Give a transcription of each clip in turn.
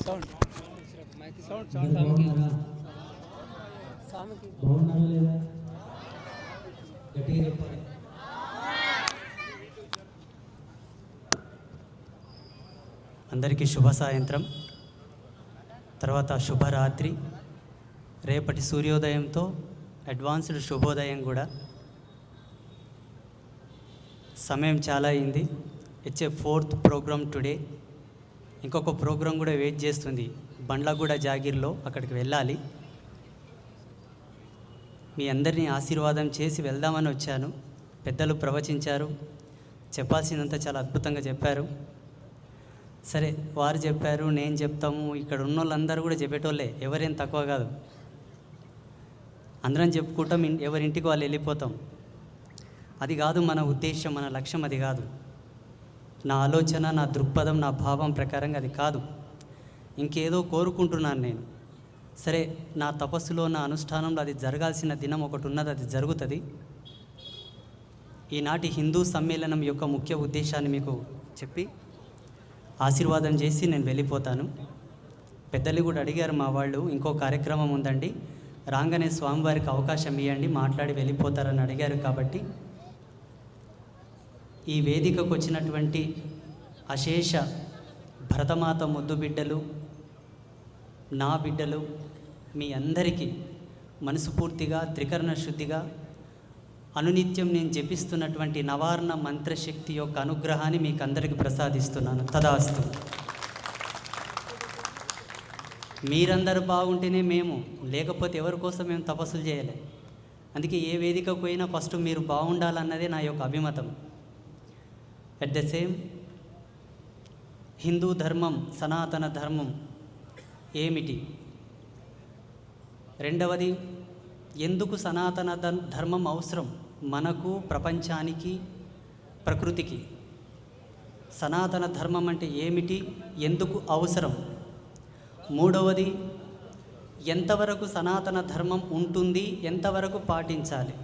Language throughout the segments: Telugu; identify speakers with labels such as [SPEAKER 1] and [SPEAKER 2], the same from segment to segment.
[SPEAKER 1] బాగున్నారా లేదా గట్టిగా చెప్పాలి.
[SPEAKER 2] అందరికీ శుభ సాయంత్రం, తర్వాత శుభరాత్రి. రేపటి సూర్యోదయంతో అడ్వాన్స్డ్ శుభోదయం కూడా. సమయం చాలా అయింది. It's a 4th programme today. ఇంకొక ప్రోగ్రాం కూడా వెయిట్ చేస్తుంది బండ్లగూడ జాగీర్లో, అక్కడికి వెళ్ళాలి. మీ అందరినీ ఆశీర్వాదం చేసి వెళ్దామని వచ్చాను. పెద్దలు ప్రవచించారు, చెప్పాల్సినంత చాలా అద్భుతంగా చెప్పారు. సరే, వారు చెప్పారు, నేను చెప్తాము, ఇక్కడ ఉన్న వాళ్ళందరూ కూడా చెప్పేటోళ్ళే, ఎవరేం తక్కువ కాదు. అందరం చెప్పుకుంటాం, ఎవరింటికి వాళ్ళు వెళ్ళిపోతాం. అది కాదు మన ఉద్దేశం, మన లక్ష్యం అది కాదు. నా ఆలోచన, నా దృక్పథం, నా భావం ప్రకారంగా అది కాదు. ఇంకేదో కోరుకుంటున్నాను నేను. సరే, నా తపస్సులో, నా అనుష్ఠానంలో అది జరగాల్సిన దినం ఒకటి ఉన్నది, అది జరుగుతుంది. ఈనాటి హిందూ సమ్మేళనం యొక్క ముఖ్య ఉద్దేశాన్ని మీకు చెప్పి ఆశీర్వాదం చేసి నేను వెళ్ళిపోతాను. పెద్దలు కూడా అడిగారు మా వాళ్ళు, ఇంకో కార్యక్రమం ఉందండి, రాగానే స్వామివారికి అవకాశం ఇవ్వండి, మాట్లాడి వెళ్ళిపోతారని అడిగారు. కాబట్టి ఈ వేదికకు వచ్చినటువంటి అశేష భరతమాత ముద్దు బిడ్డలు, నా బిడ్డలు, మీ అందరికీ మనస్ఫూర్తిగా త్రికరణ శుద్ధిగా అనునిత్యం నేను జపిస్తున్నటువంటి నవార్ణ మంత్రశక్తి యొక్క అనుగ్రహాన్ని మీకు అందరికీ ప్రసాదిస్తున్నాను. తదాస్తు. మీరందరూ బాగుంటేనే మేము, లేకపోతే ఎవరి కోసం మేము తపస్సులు చేయలే. అందుకే ఏ వేదికకు పోయినా ఫస్ట్ మీరు బాగుండాలన్నదే నా యొక్క అభిమతం. అట్ ద సేమ్, హిందూ ధర్మం, సనాతన ధర్మం ఏమిటి? రెండవది, ఎందుకు సనాతన ధర్మం అవసరం మనకు, ప్రపంచానికి, ప్రకృతికి? సనాతన ధర్మం అంటే ఏమిటి, ఎందుకు అవసరం? మూడవది, ఎంతవరకు సనాతన ధర్మం ఉంటుంది, ఎంతవరకు పాటించాలి?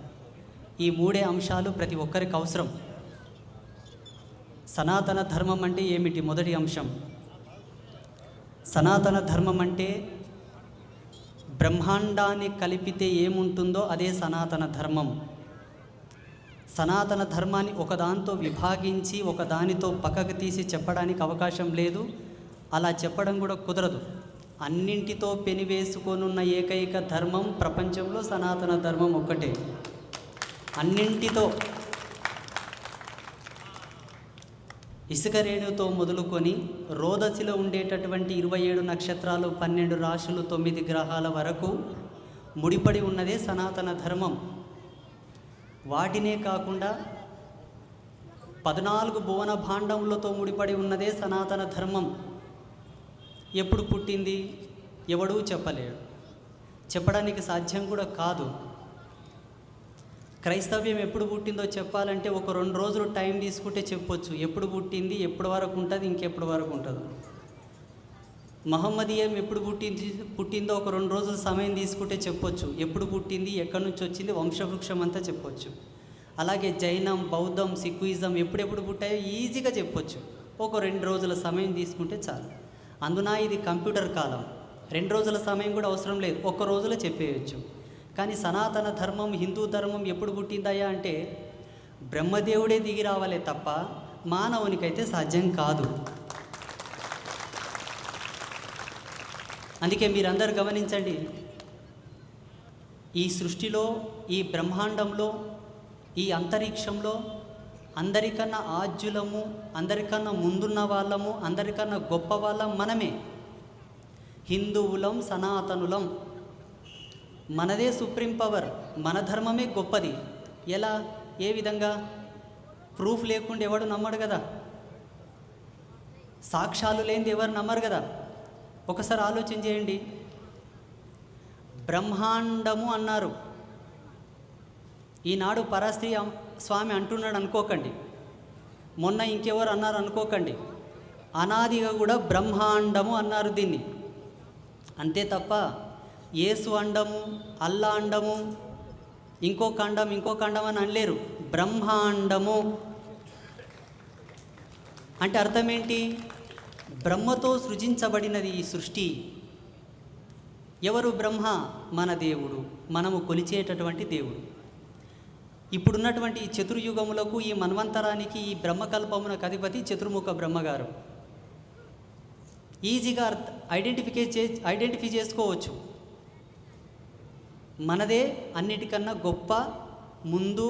[SPEAKER 2] ఈ మూడే అంశాలు ప్రతి ఒక్కరికి అవసరం. సనాతన ధర్మం అంటే ఏమిటి? మొదటి అంశం, సనాతన ధర్మం అంటే బ్రహ్మాండాన్ని కలిపితే ఏముంటుందో అదే సనాతన ధర్మం. సనాతన ధర్మాన్ని ఒకదాంతో విభాగించి ఒకదానితో పక్కకు తీసి చెప్పడానికి అవకాశం లేదు. అలా చెప్పడం కూడా కుదరదు. అన్నింటితో పెనివేసుకొనున్న ఏకైక ధర్మం ప్రపంచంలో సనాతన ధర్మం ఒక్కటే. అన్నింటితో, ఇసుక రేణుతో మొదలుకొని రోదసిలో ఉండేటటువంటి 27 నక్షత్రాలు, 12 రాశులు, 9 గ్రహాల వరకు ముడిపడి ఉన్నదే సనాతన ధర్మం. వాటినే కాకుండా 14 భువన భాండములతో ముడిపడి ఉన్నదే సనాతన ధర్మం. ఎప్పుడు పుట్టింది ఎవడూ చెప్పలేడు, చెప్పడానికి సాధ్యం కూడా కాదు. క్రైస్తవ్యం ఎప్పుడు పుట్టిందో చెప్పాలంటే ఒక 2 రోజులు టైం తీసుకుంటే చెప్పొచ్చు. ఎప్పుడు పుట్టింది, ఎప్పటి వరకు ఉంటుంది, ఇంకెప్పటి వరకు ఉంటుంది. మహమ్మదీయం ఎప్పుడు పుట్టిందో ఒక 2 రోజులు సమయం తీసుకుంటే చెప్పొచ్చు. ఎప్పుడు పుట్టింది, ఎక్కడి నుంచి వచ్చింది, వంశవృక్షం అంతా చెప్పొచ్చు. అలాగే జైనం, బౌద్ధం, సిక్కుయిజం ఎప్పుడెప్పుడు పుట్టాయో ఈజీగా చెప్పొచ్చు. ఒక 2 రోజుల సమయం తీసుకుంటే చాలు. అందున ఇది కంప్యూటర్ కాలం, 2 రోజుల సమయం కూడా అవసరం లేదు, 1 రోజులో చెప్పేయచ్చు. కానీ సనాతన ధర్మం, హిందూ ధర్మం ఎప్పుడు పుట్టిందయ్యా అంటే బ్రహ్మదేవుడే దిగి రావాలే తప్ప మానవునికైతే సాధ్యం కాదు. అందుకే మీరందరూ గమనించండి, ఈ సృష్టిలో, ఈ బ్రహ్మాండంలో, ఈ అంతరిక్షంలో అందరికన్నా ఆద్యులము, అందరికన్నా ముందున్న వాళ్ళము, అందరికన్నా గొప్ప వాళ్ళం మనమే. హిందువులం, సనాతనులం. మనదే సుప్రీం పవర్, మన ధర్మమే గొప్పది. ఎలా, ఏ విధంగా? ప్రూఫ్ లేకుండా ఎవడు నమ్మడు కదా, సాక్ష్యాలు లేనిది ఎవరు నమ్మరు కదా. ఒకసారి ఆలోచన చేయండి. బ్రహ్మాండము అన్నారు, ఈనాడు పరాస్త్రీ స్వామి అంటున్నాడు అనుకోకండి, మొన్న ఇంకెవరు అన్నారు అనుకోకండి. అనాదిగా కూడా బ్రహ్మాండము అన్నారు దీన్ని. అంతే తప్ప యేసు అండము, అల్లా అండము, ఇంకో ఖండం అని అనలేరు. బ్రహ్మాండము అంటే అర్థం ఏంటి? బ్రహ్మతో సృజించబడినది ఈ సృష్టి. ఎవరు బ్రహ్మ? మన దేవుడు, మనము కొలిచేటటువంటి దేవుడు. ఇప్పుడున్నటువంటి ఈ చతుర్యుగములకు, ఈ మన్వంతరానికి, ఈ బ్రహ్మకల్పమునకు అధిపతి చతుర్ముఖ బ్రహ్మగారు. ఈజీగా ఐడెంటిఫై చేసుకోవచ్చు. మనదే అన్నిటికన్నా గొప్ప, ముందు,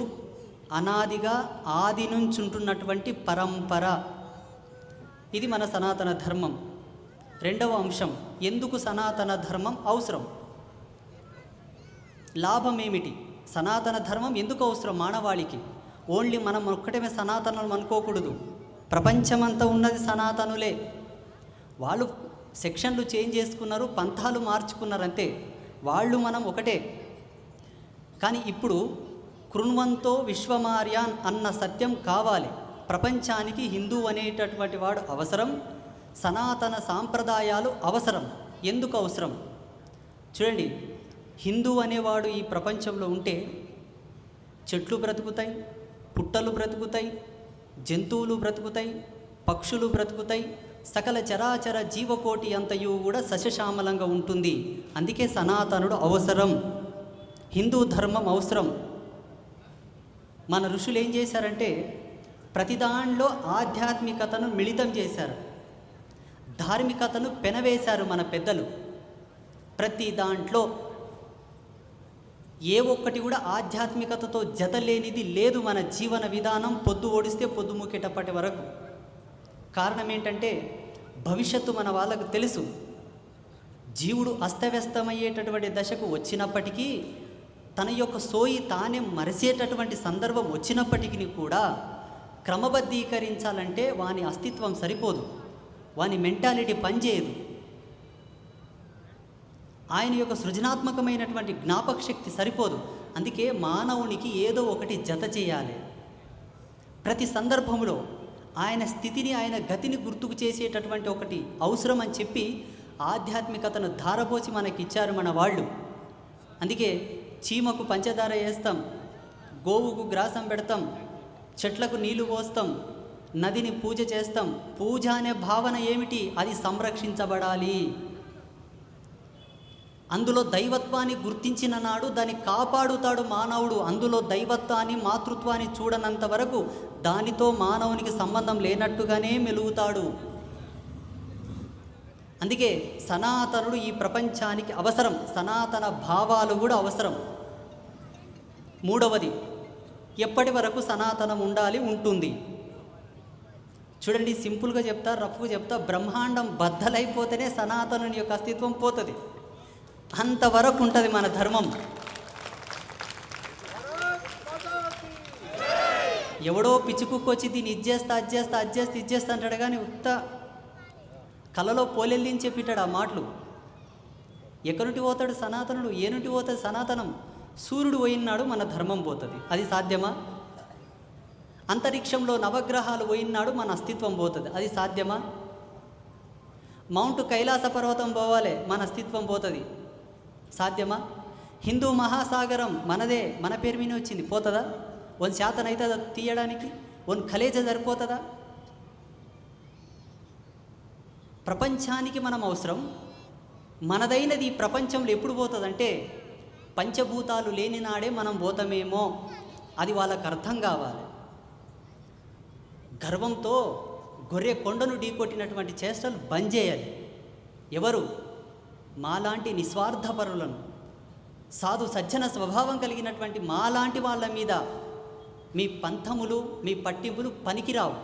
[SPEAKER 2] అనాదిగా, ఆది నుంచి ఉంటున్నటువంటి పరంపర. ఇది మన సనాతన ధర్మం. రెండవ అంశం, ఎందుకు సనాతన ధర్మం అవసరం? లాభం ఏమిటి? సనాతన ధర్మం ఎందుకు అవసరం మానవాళికి? ఓన్లీ మనం ఒక్కటమే సనాతనం అనుకోకూడదు. ప్రపంచమంతా ఉన్నది సనాతనులే. వాళ్ళు సెక్షన్లు చేంజ్ చేసుకున్నారు, పంథాలు మార్చుకున్నారు అంతే. వాళ్ళు మనం ఒకటే. కానీ ఇప్పుడు కృణ్వంతో విశ్వమార్యాన్ అన్న సత్యం కావాలి. ప్రపంచానికి హిందూ అనేటటువంటి వాడు అవసరం. సనాతన సాంప్రదాయాలు అవసరం. ఎందుకు అవసరం? చూడండి, హిందూ అనేవాడు ఈ ప్రపంచంలో ఉంటే చెట్లు బ్రతుకుతాయి, పుట్టలు బ్రతుకుతాయి, జంతువులు బ్రతుకుతాయి, పక్షులు బ్రతుకుతాయి, సకల చరాచర జీవకోటి అంతయు కూడా సస్యశ్యామలంగా ఉంటుంది. అందుకే సనాతనుడు అవసరం, హిందూ ధర్మం అవసరం. మన ఋషులు ఏం చేశారంటే ప్రతి దానిలో ఆధ్యాత్మికతను మిళితం చేశారు, ధార్మికతను పెనవేశారు మన పెద్దలు. ప్రతి దాంట్లో ఏ ఒక్కటి కూడా ఆధ్యాత్మికతతో జత లేనిది లేదు మన జీవన విధానం. పొద్దు ఓడిస్తే పొద్దు ముక్కేటప్పటి వరకు. కారణం ఏంటంటే భవిష్యత్తు మన వాళ్ళకు తెలుసు. జీవుడు అస్తవ్యస్తమయ్యేటటువంటి దశకు వచ్చినప్పటికీ, తన యొక్క సోయి తానే మరిసేటటువంటి సందర్భం వచ్చినప్పటికీ కూడా క్రమబద్ధీకరించాలంటే వాని అస్తిత్వం సరిపోదు, వాని మెంటాలిటీ పనిచేయదు. ఆయన యొక్క సృజనాత్మకమైనటువంటి జ్ఞాపక శక్తి సరిపోదు. అందుకే మానవునికి ఏదో ఒకటి జత చేయాలి. ప్రతి సందర్భంలో ఆయన స్థితిని, ఆయన గతిని గుర్తుకు చేసేటటువంటి ఒకటి అవసరం అని చెప్పి ఆధ్యాత్మికతను ధారపోసి మనకిచ్చారు మన వాళ్ళు. అందుకే చీమకు పంచదార వేస్తాం, గోవుకు గ్రాసం పెడతాం, చెట్లకు నీళ్లు పోస్తాం, నదిని పూజ చేస్తాం. పూజ అనే భావన ఏమిటి? అది సంరక్షించబడాలి. అందులో దైవత్వాన్ని గుర్తించిన నాడు దాన్ని కాపాడుతాడు మానవుడు. అందులో దైవత్వాన్ని, మాతృత్వాన్ని చూడనంత వరకు దానితో మానవునికి సంబంధం లేనట్టుగానే మెలుగుతాడు. అందుకే సనాతనుడు ఈ ప్రపంచానికి అవసరం. సనాతన భావాలు కూడా అవసరం. మూడవది, ఎప్పటి వరకు సనాతనం ఉండాలి, ఉంటుంది? చూడండి, సింపుల్గా చెప్తా, రఫ్గా చెప్తా. బ్రహ్మాండం బద్దలైపోతేనే సనాతనుని యొక్క అస్తిత్వం పోతుంది. అంతవరకు ఉంటుంది మన ధర్మం. ఎవడో పిచ్చుకుక్కొచ్చి దీన్ని ఇచ్చేస్తా ఇచ్చేస్తా అంటాడు. కానీ ఉత్త కలలో పోలెల్లిని చెప్పిటాడు ఆ మాటలు. ఎక్కడి నుండి పోతాడు సనాతనుడు? ఏ నుండి పోతుంది సనాతనం? సూర్యుడు పోయినాడు మన ధర్మం పోతుంది. అది సాధ్యమా? అంతరిక్షంలో నవగ్రహాలు పోయినాడు మన అస్తిత్వం పోతుంది. అది సాధ్యమా? మౌంట్ కైలాస పర్వతం పోవాలి, మన అస్తిత్వం పోతుంది. సాధ్యమా? హిందూ మహాసాగరం మనదే, మన పేరు మీద వచ్చింది, పోతుందా? వన్ శాతం అవుతుందా తీయడానికి? వన్ ఖలేజ సరిపోతుందా? ప్రపంచానికి మనం అవసరం. మనదైనది ఈ ప్రపంచంలో ఎప్పుడు పోతుందంటే పంచభూతాలు లేని నాడే మనం పోతామేమో. అది వాళ్ళకు అర్థం కావాలి. గర్వంతో గొర్రె కొండను ఢీకొట్టినటువంటి చేష్టలు బంద్ చేయాలి. ఎవరు? మాలాంటి నిస్వార్థపరులను, సాధు సజ్జన స్వభావం కలిగినటువంటి మాలాంటి వాళ్ళ మీద మీ పంథములు, మీ పట్టింపులు పనికిరావు.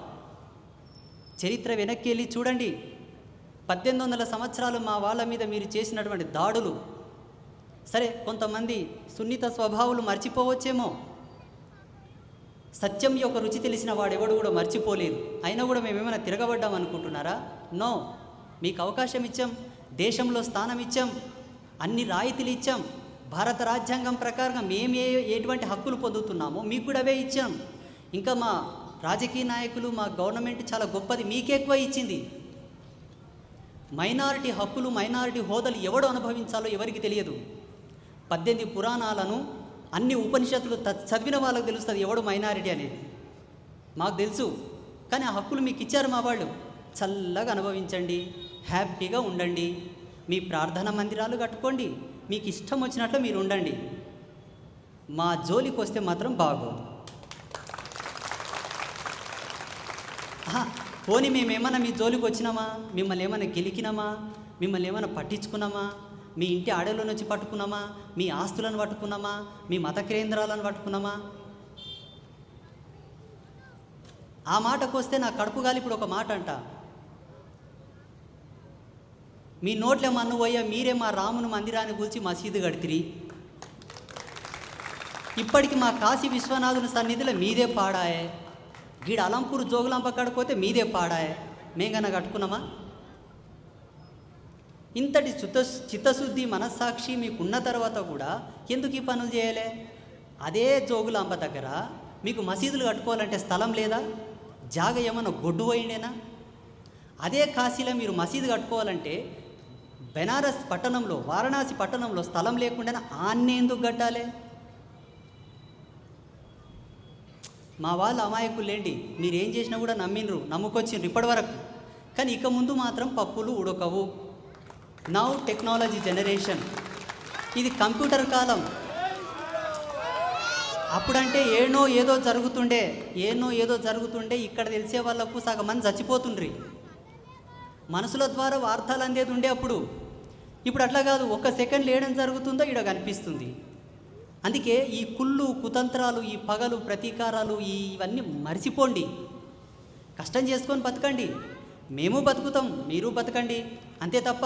[SPEAKER 2] చరిత్ర వెనక్కి వెళ్ళి చూడండి. 1800 సంవత్సరాలు మా వాళ్ళ మీద మీరు చేసినటువంటి దాడులు. సరే, కొంతమంది సున్నిత స్వభావాలు మర్చిపోవచ్చేమో. సత్యం యొక్క రుచి తెలిసిన వాడెవడు కూడా మర్చిపోలేదు. అయినా కూడా మేమేమైనా తిరగబడ్డాం అనుకుంటున్నారా? నో. మీకు అవకాశం ఇచ్చాం, దేశంలో స్థానం ఇచ్చాం, అన్ని రాయితీలు ఇచ్చాం. భారత రాజ్యాంగం ప్రకారంగా మేము ఎటువంటి హక్కులు పొందుతున్నామో మీకు కూడా అవే ఇచ్చాం. ఇంకా మా రాజకీయ నాయకులు, మా గవర్నమెంట్ చాలా గొప్పది, మీకే ఎక్కువ ఇచ్చింది. మైనారిటీ హక్కులు, మైనారిటీ హోదాలు ఎవడు అనుభవించాలో ఎవరికి తెలియదు. 18 పురాణాలను, అన్ని ఉపనిషత్తులు చదివిన వాళ్ళకి తెలుస్తుంది ఎవడు మైనారిటీ అనేది. మాకు తెలుసు. కానీ ఆ హక్కులు మీకు ఇచ్చారు మా వాళ్ళు. చల్లగా అనుభవించండి, హ్యాపీగా ఉండండి, మీ ప్రార్థన మందిరాలు కట్టుకోండి, మీకు ఇష్టం వచ్చినట్లు మీరు ఉండండి. మా జోలికి వస్తే మాత్రం బాగోదు. పోనీ మేమేమన్నా మీ జోలికి వచ్చినామా? మిమ్మల్ని ఏమైనా గెలికినామా? మిమ్మల్ని ఏమైనా పట్టించుకున్నామా? మీ ఇంటి ఆడలో నుంచి పట్టుకున్నామా? మీ ఆస్తులను పట్టుకున్నామా? మీ మత కేంద్రాలను పట్టుకున్నామా? ఆ మాటకు వస్తే నా కడుపు గాలి ఇప్పుడు ఒక మాట అంట, మీ నోట్లే మన్ను పోయా, మీరే మా రాముని మందిరాన్ని కూల్చి మసీదు కడితిరి, ఇప్పటికి మా కాశీ విశ్వనాథుని సన్నిధిలో మీదే పాడాయే, గీడ అలంపూర్ జోగులాంప కడిపోతే మీదే పాడాయే, మేంగన్నా కట్టుకున్నామా? ఇంతటి చిత్తశుద్ధి మనస్సాక్షి మీకున్న తర్వాత కూడా ఎందుకు ఈ పనులు చేయలే? అదే జోగులాంబ దగ్గర మీకు మసీదులు కట్టుకోవాలంటే స్థలం లేదా? జాగ ఏమన్నా గొడ్డు పోయిండేనా? అదే కాశీలో మీరు మసీదు కట్టుకోవాలంటే బెనారస్ పట్టణంలో, వారణాసి పట్టణంలో స్థలం లేకుండా ఆన్నే ఎందుకు కట్టాలి? మా వాళ్ళు అమాయకులేండి, మీరేం చేసినా కూడా నమ్మినరు, నమ్ముకొచ్చిండ్రు ఇప్పటి వరకు. కానీ ఇక ముందు మాత్రం పప్పులు ఉడకవు. నౌ టెక్నాలజీ జనరేషన్, ఇది కంప్యూటర్ కాలం. అప్పుడంటే ఏనో ఏదో జరుగుతుండే ఇక్కడ తెలిసే వాళ్ళకు సగం మంది చచ్చిపోతుండ్రి, మనసుల ద్వారా వార్తలు అందేది ఉండే అప్పుడు. ఇప్పుడు అట్లా కాదు, ఒక్క సెకండ్ ఏడం జరుగుతుందో ఇక్కడ కనిపిస్తుంది. అందుకే ఈ కుళ్ళు కుతంత్రాలు, ఈ పగలు ప్రతీకారాలు, ఇవన్నీ మర్చిపోండి, కష్టం చేసుకొని బతకండి. మేము బతుకుతాం, మీరు బతకండి, అంతే తప్ప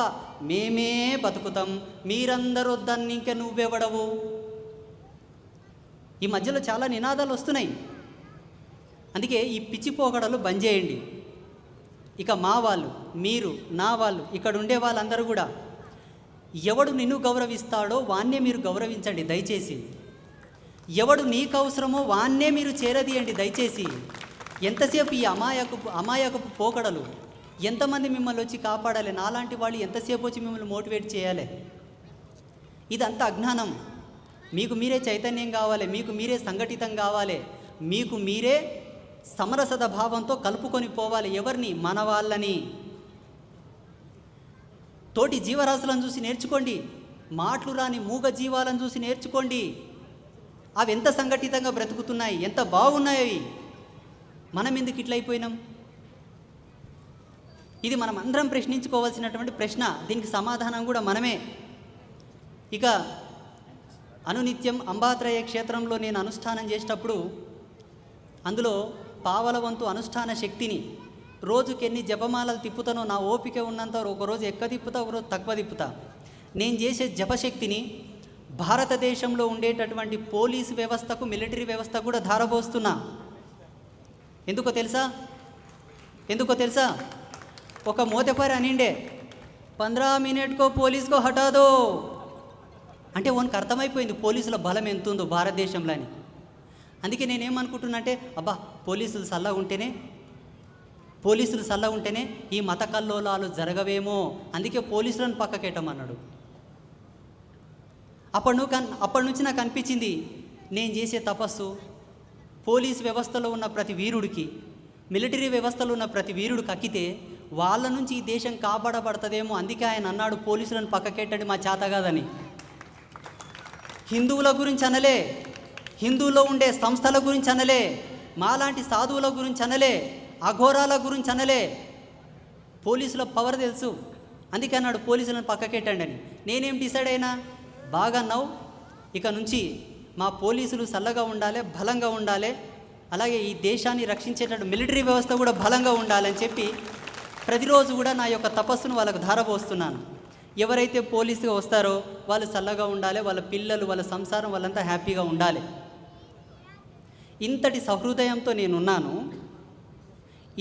[SPEAKER 2] మేమే బతుకుతాం, మీరందరూ వద్దని ఇంకా నువ్వెవడవు. ఈ మధ్యలో చాలా నినాదాలు వస్తున్నాయి. అందుకే ఈ పిచ్చి పోకడలు బంద్ చేయండి. ఇక మా వాళ్ళు, మీరు, నా వాళ్ళు, ఇక్కడ ఉండే వాళ్ళందరూ కూడా ఎవడు నిన్ను గౌరవిస్తాడో వాన్నే మీరు గౌరవించండి దయచేసి. ఎవడు నీకు అవసరమో వాన్నే మీరు చేరదీయండి దయచేసి. ఎంతసేపు ఈ అమాయకపు పోకడలు? ఎంతమంది మిమ్మల్ని వచ్చి కాపాడాలి? నాలాంటి వాళ్ళు ఎంతసేపు వచ్చి మిమ్మల్ని మోటివేట్ చేయాలి? ఇదంతా అజ్ఞానం. మీకు మీరే చైతన్యం కావాలి, మీకు మీరే సంఘటితం కావాలి, మీకు మీరే సమరసద భావంతో కలుపుకొని పోవాలి. ఎవరిని? మన వాళ్ళని. తోటి జీవరాశులను చూసి నేర్చుకోండి, మాటలు రాని మూగ జీవాలను చూసి నేర్చుకోండి. అవి ఎంత సంఘటితంగా బ్రతుకుతున్నాయి, ఎంత బాగున్నాయి. మనం ఎందుకు ఇట్లా అయిపోయినాం? ఇది మనం అందరం ప్రశ్నించుకోవాల్సినటువంటి ప్రశ్న. దీనికి సమాధానం కూడా మనమే. ఇక అనునిత్యం అంబాత్రయ క్షేత్రంలో నేను అనుష్ఠానం చేసేటప్పుడు అందులో పావల వంతు అనుష్ఠాన శక్తిని, రోజుకి ఎన్ని జపమాలలు తిప్పుతానో నా ఓపిక ఉన్నంత ఒకరోజు ఎక్కువ తిప్పుతా, ఒకరోజు తక్కువ తిప్పుతా. నేను చేసే జపశక్తిని భారతదేశంలో ఉండేటటువంటి పోలీసు వ్యవస్థకు, మిలిటరీ వ్యవస్థ కూడా ధారపోస్తున్నా. ఎందుకో తెలుసా? ఒక మోతెపరి అనిండే 15 మినిట్కో పోలీసుకో హటాదో అంటే ఓనికి అర్థమైపోయింది పోలీసుల బలం ఎంతుందో భారతదేశంలో అని. అందుకే నేనేమనుకుంటున్నా అంటే, అబ్బా పోలీసులు సల్లా ఉంటేనే ఈ మత కల్లోలాలు జరగవేమో, అందుకే పోలీసులను పక్కకెట్టమన్నాడు. అప్పటి నుంచి నాకు అనిపించింది, నేను చేసే తపస్సు పోలీస్ వ్యవస్థలో ఉన్న ప్రతి వీరుడికి, మిలిటరీ వ్యవస్థలో ఉన్న ప్రతి వీరుడికి అక్కితే వాళ్ళ నుంచి ఈ దేశం కాపాడబడుతుందేమో. అందుకే ఆయన అన్నాడు పోలీసులను పక్కకెట్టండి, మా చేత కాదని. హిందువుల గురించి అనలే, హిందువులో ఉండే సంస్థల గురించి అనలే, మాలాంటి సాధువుల గురించి అనలే, అఘోరాల గురించి అనలే. పోలీసుల పవర్ తెలుసు, అందుకే అన్నాడు పోలీసులను పక్కకెట్టండి అని. నేనేం డిసైడ్ అయినా, బాగా అన్నావు, ఇక నుంచి మా పోలీసులు చల్లగా ఉండాలి, బలంగా ఉండాలి, అలాగే ఈ దేశాన్ని రక్షించేటట్టు మిలిటరీ వ్యవస్థ కూడా బలంగా ఉండాలని చెప్పి ప్రతిరోజు కూడా నా యొక్క తపస్సును వాళ్ళకు ధారపోస్తున్నాను. ఎవరైతే పోలీసుగా వస్తారో వాళ్ళు చల్లగా ఉండాలి, వాళ్ళ పిల్లలు, వాళ్ళ సంసారం, వాళ్ళంతా హ్యాపీగా ఉండాలి. ఇంతటి సహృదయంతో నేనున్నాను.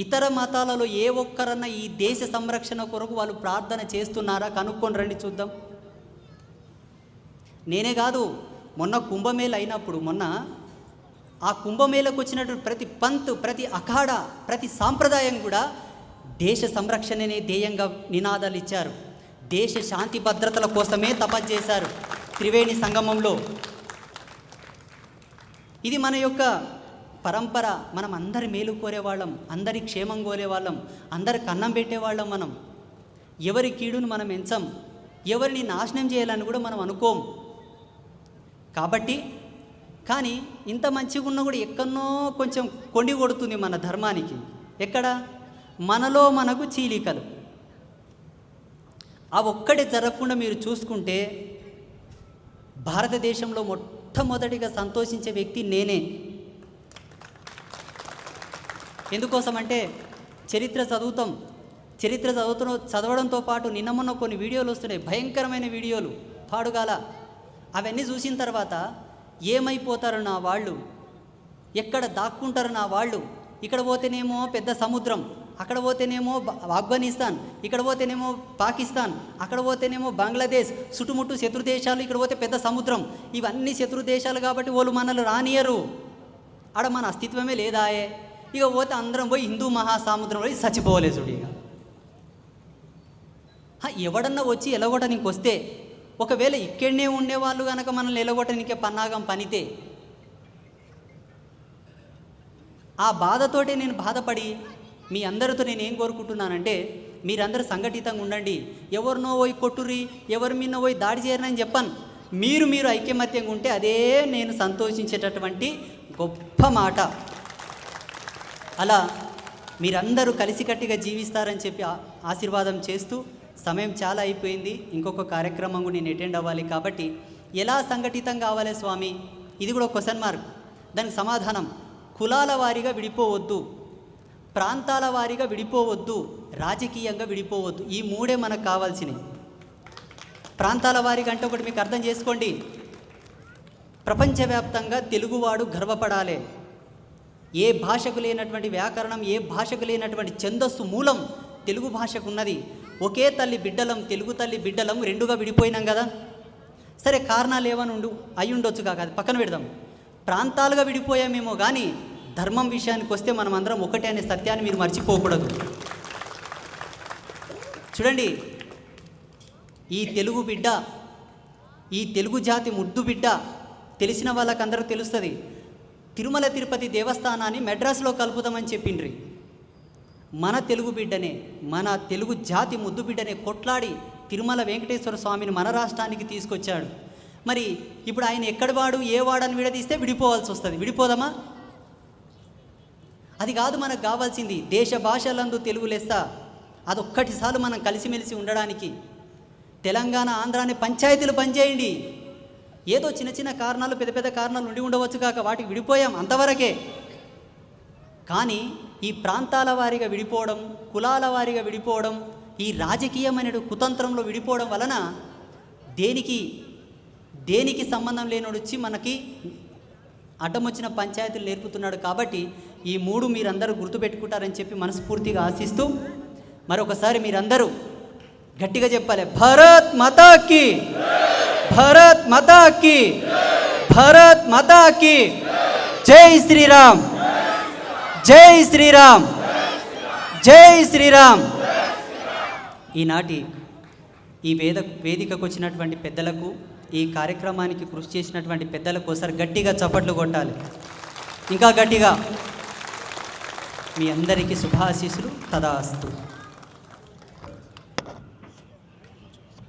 [SPEAKER 2] ఇతర మతాలలో ఏ ఒక్కరన్నా ఈ దేశ సంరక్షణ కొరకు వాళ్ళు ప్రార్థన చేస్తున్నారా? కనుక్కొని రండి చూద్దాం. నేనే కాదు, మొన్న కుంభమేళ అయినప్పుడు, ఆ కుంభమేళకు వచ్చినటువంటి ప్రతి పంత్, ప్రతి అఖాడా, ప్రతి సాంప్రదాయం కూడా దేశ సంరక్షణనే ధ్యేయంగా నినాదాలు ఇచ్చారు. దేశ శాంతి భద్రతల కోసమే తపస్సు చేశారు త్రివేణి సంగమంలో. ఇది మన యొక్క పరంపర, మనం అందరి మేలు కోరేవాళ్ళం, అందరి క్షేమం కోరేవాళ్ళం, అందరికి అన్నం పెట్టేవాళ్ళం. మనం ఎవరి కీడును మనం ఎంచం, ఎవరిని నాశనం చేయాలని కూడా మనం అనుకోం. కాబట్టి కానీ ఇంత మంచిగా ఉన్నా కూడా ఎక్కడనో కొంచెం కొండి కొడుతుంది మన ధర్మానికి. ఎక్కడ? మనలో మనకు చీలికలు. ఆ ఒక్కటి జరగకుండా మీరు చూసుకుంటే భారతదేశంలో మొట్టమొదటిగా సంతోషించే వ్యక్తి నేనే. ఎందుకోసమంటే చరిత్ర చదవడంతో పాటు నిన్న మొన్న కొన్ని వీడియోలు వస్తున్నాయి, భయంకరమైన వీడియోలు, పాడుగాల. అవన్నీ చూసిన తర్వాత ఏమైపోతారు నా వాళ్ళు, ఎక్కడ దాక్కుంటారు నా వాళ్ళు. ఇక్కడ పోతేనేమో పెద్ద సముద్రం, అక్కడ పోతేనేమో ఆఫ్ఘనిస్తాన్, ఇక్కడ పోతేనేమో పాకిస్తాన్, అక్కడ పోతేనేమో బంగ్లాదేశ్, చుట్టుముట్టు శత్రు దేశాలు, ఇక్కడ పోతే పెద్ద సముద్రం. ఇవన్నీ శత్రు దేశాలు కాబట్టి వాళ్ళు మనల్ని రానియరు. ఆడ మన అస్తిత్వమే లేదాయే. ఇక పోతే అందరం పోయి హిందూ మహాసముద్రంలో చచ్చిపోలేసుడు. ఇక ఎవడన్నా వచ్చి ఎలగొట్టడానికి వస్తే, ఒకవేళ ఇక్కడనే ఉండేవాళ్ళు కనుక మనల్ని ఎలగొట్టడానికే పన్నాగం పనితే, ఆ బాధతోటే నేను బాధపడి మీ అందరితో నేను ఏం కోరుకుంటున్నానంటే, మీరందరూ సంఘటితంగా ఉండండి. ఎవరినో పోయి కొట్టుర్రి, ఎవరి మీద పోయి దాడి చేయరని చెప్పాను. మీరు ఐక్యమత్యంగా ఉంటే అదే నేను సంతోషించేటటువంటి గొప్ప మాట. అలా మీరందరూ కలిసికట్టుగా జీవిస్తారని చెప్పి ఆశీర్వాదం చేస్తూ, సమయం చాలా అయిపోయింది, ఇంకొక కార్యక్రమం కూడా నేను అటెండ్ అవ్వాలి. కాబట్టి ఎలా సంఘటితం కావాలి స్వామి, ఇది కూడా క్వశ్చన్ మార్క్. దానికి సమాధానం, కులాల వారీగా విడిపోవద్దు, ప్రాంతాల వారీగా విడిపోవద్దు, రాజకీయంగా విడిపోవద్దు. ఈ మూడే మనకు కావాల్సినవి. ప్రాంతాల వారీగా అంటే ఒకటి మీకు అర్థం చేసుకోండి, ప్రపంచవ్యాప్తంగా తెలుగువాడు గర్వపడాలి. ఏ భాషకు లేనటువంటి వ్యాకరణం, ఏ భాషకు లేనటువంటి ఛందస్సు మూలం తెలుగు భాషకు ఉన్నది. ఒకే తల్లి బిడ్డలం, తెలుగు తల్లి బిడ్డలం, రెండుగా విడిపోయినాం కదా. సరే, కారణాలు ఏమని అయి ఉండొచ్చు కాక, అది పక్కన పెడదాం. ప్రాంతాలుగా విడిపోయామేమో కానీ ధర్మం విషయానికి వస్తే మనం అందరం ఒకటే అనే సత్యాన్ని మీరు మర్చిపోకూడదు. చూడండి, ఈ తెలుగు బిడ్డ, ఈ తెలుగు జాతి ముద్దు బిడ్డ తెలిసిన వాళ్ళకందరూ తెలుస్తుంది. తిరుమల తిరుపతి దేవస్థానాన్ని మెడ్రాస్లో కలుపుతామని చెప్పిండ్రి. మన తెలుగు బిడ్డనే, మన తెలుగు జాతి ముద్దు బిడ్డనే కొట్లాడి తిరుమల వెంకటేశ్వర స్వామిని మన రాష్ట్రానికి తీసుకొచ్చాడు. మరి ఇప్పుడు ఆయన ఎక్కడి వాడు, ఏ వాడని విడదీస్తే విడిపోవాల్సి వస్తుంది. విడిపోదామా? అది కాదు మనకు కావాల్సింది. దేశ భాషలందు తెలుగు లెస్స, అదొక్కటిసార్లు మనం కలిసిమెలిసి ఉండడానికి. తెలంగాణ, ఆంధ్రాని పంచాయతీలు పనిచేయండి. ఏదో చిన్న చిన్న కారణాలు, పెద్ద పెద్ద కారణాలు ఉండి ఉండవచ్చు కాక వాటికి విడిపోయాం, అంతవరకే. కానీ ఈ ప్రాంతాల వారీగా విడిపోవడం, కులాల వారీగా విడిపోవడం, ఈ రాజకీయమైన కుతంత్రంలో విడిపోవడం వలన దేనికి సంబంధం లేనోడు వచ్చి మనకి అడ్డం వచ్చిన పంచాయతీలు నేర్పుతున్నాడు. కాబట్టి ఈ మూడు మీరందరూ గుర్తుపెట్టుకుంటారని చెప్పి మనస్ఫూర్తిగా ఆశిస్తూ, మరొకసారి మీరందరూ గట్టిగా చెప్పాలి, భారత్ మాతా కీ, భారత్ మాతా కీ, భారత్ మాతా కీ, జై శ్రీరామ్, జై శ్రీరామ్, జై శ్రీరామ్. ఈనాటి ఈ వేదికకు వచ్చినటువంటి పెద్దలకు, ఈ కార్యక్రమానికి కృషి చేసినటువంటి పెద్దలకు ఒకసారి గట్టిగా చప్పట్లు కొట్టాలి, ఇంకా గట్టిగా. మీ అందరికీ శుభాశీస్సులు. తదాస్తు.